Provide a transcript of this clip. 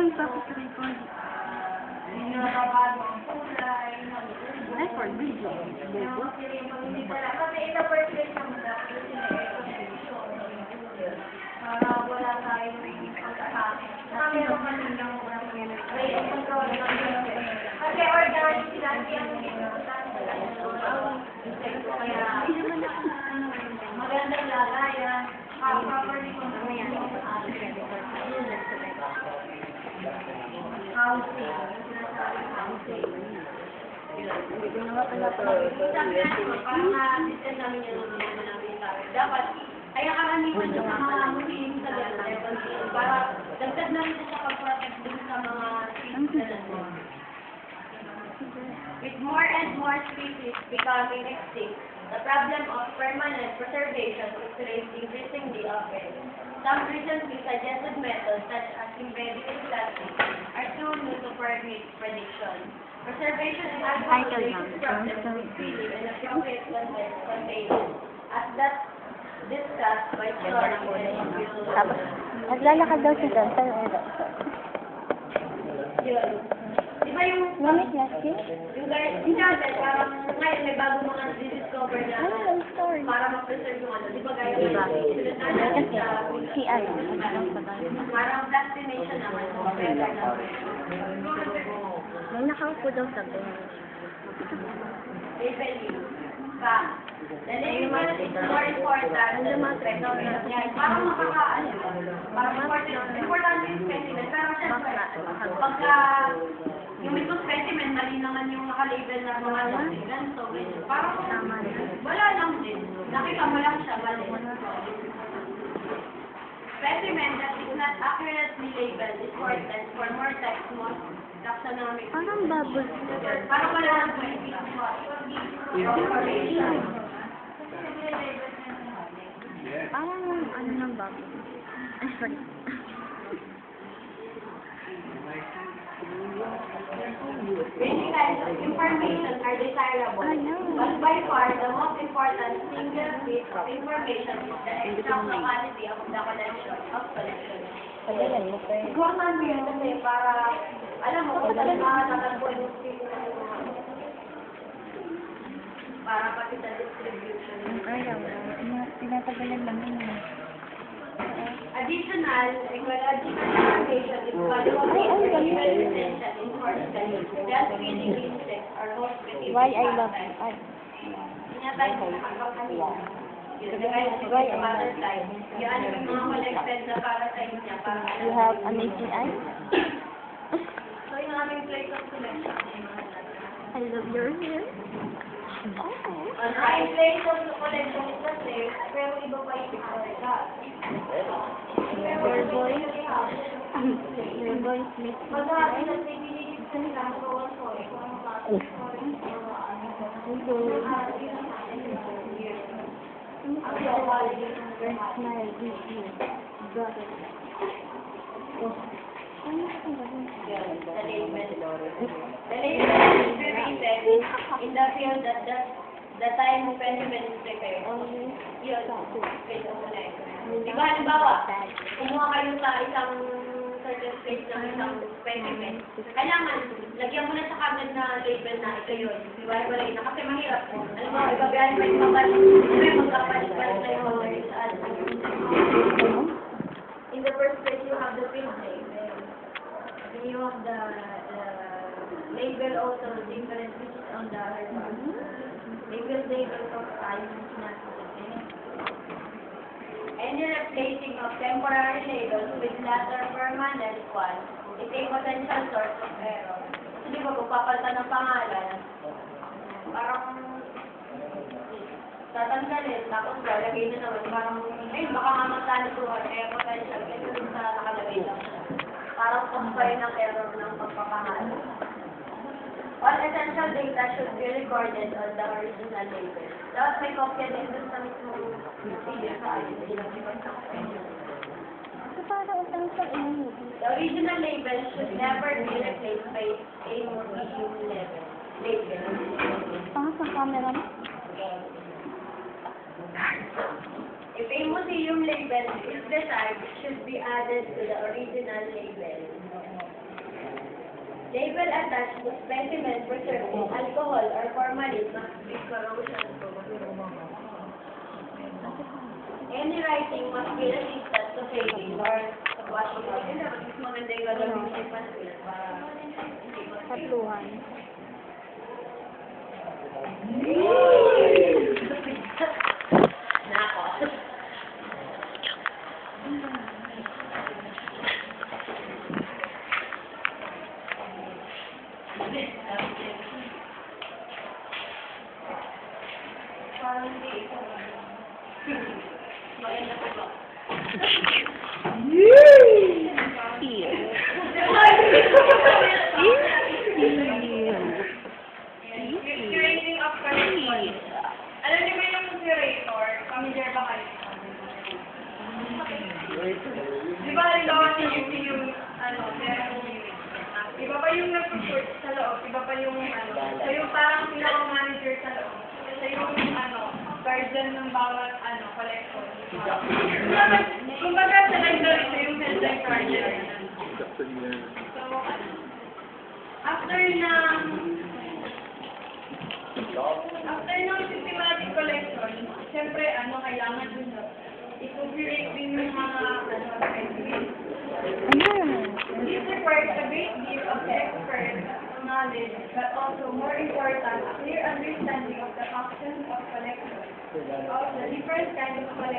Uy, bakit record? Record video. Bobo. Para wala tayong pagkakasama. Kasi organic sila yung kaya magandang lagayan, properly controlled housing. Hindi ko na nga pala Parang na-system namin yung dapat ay ang karaniwan yung mga muling sa level para dagdag na rin sa pag-protect din sa mga citizens. With more and more species becoming extinct, the problem of permanent preservation is increasingly obvious. Some recently suggested methods, such as embedding in plastic, are too new to permit prediction. Preservation is also a problem with feeding and appropriate containment, as that discussed by theory and Tapos, naglalakad daw siya doon sa yun. Di ba yung Ngamit plastic? yung dati, parang ngayon may bago mga discover na Ano, story. para ma-preserve yung ano. Di ba gaya Diba? yung Si ano? parang destination naman. May nakaupo daw sa bench. Labeling. Fact. The label is more important than the material. Parang makakaano. Parang important yung specimen. Pero syempre, pagka yung may specimen, mali naman yung nakalabel na mga ganito. Parang wala lang din. Nakita mo lang siya, mali. Specimen that is not accurately labeled is worthless for more text, more taxonomic. Parang bubble. Parang wala lang po information. Parang ano ng bubble. Ay, sorry. Many kinds of information are desirable, but by far the most important single piece of information is the exact locality of the collection of collections. Pagalan mo pa Siguro man yun kasi para, alam mo, kung saan makakatagpo yung para pati sa distribution. Ayaw. Tinatagalan lang yun. Additional, ecological information is valuable and even essential in forest studies. Just feeding insects are most critical. Why I love you. Ay. Inatay ko sa pagkakanila. Yun, nagay sa mother side. Yan yung mga collected na para sa inyo. You have amazing eyes. So, yung aming place of selection. I love your hair. Oh. Ang aming place of collection is the same, pero iba pa yung ika. Your voice. Your voice makes me Pag-aaral cry. na pinililit sa nila, so also, kung ano ba, Your smile gives you brother. Oh. Ano ka ba? the label. The label is created in the field that the time of specimen is prepared. Yun, place of selection. Di ba, halimbawa, kumuha kayo sa isang certain space ng isang specimen, kailangan, lagyan mo na sa cabinet na label na ito yun. Di ba, wala na. Kasi mahirap. Alam mo, igabihan mo yung magkapalit-palit na yung mga saan. In the first place, you have the field label. Then you have the label also, different pieces on the other part. Label of time is not sufficient. Any replacing of temporary labels with later permanent ones is a potential source of error. So, di ba, kung papalitan ng pangalan, parang tatanggalin, tapos lalagay na naman, parang, ay, baka nga magtalutuhan, kaya potential, kaya dun sa nakalagay lang siya. Parang compare ng error ng pagpapangalan. All essential data should be recorded on the original label. Dapat may kopya din dun sa mismong video sa So, parang utang sa inyo. The original label should never be replaced by a museum label. Sa camera mo? If a museum label is desired, it should be added to the original label. Label attached to specimen preserved in alcohol or formalin must be corrosion-proof. Any writing must be resistant to fading or washing out. Yun naman, mas maganda yung gagawin sa pansin para hindi mo Katluhan. Nako. Parang hindi ito. Maganda pa ba? Curating of collection. Alam niyo ba yung curator? Familiar ba kayo? Di ba halimbawa yung meron iba pa yung nag-support sa loob, iba pa yung so yung parang pinaka-manager sa loob. So yung guardian ng bawat collection. Kumbaga sa library, so yung head librarian. So, after ng systematic collection, siyempre, kailangan dun i-curate din yung mga, This requires a great deal of expert knowledge, but also more important, a clear understanding of the functions of collection, of the different kinds of collection.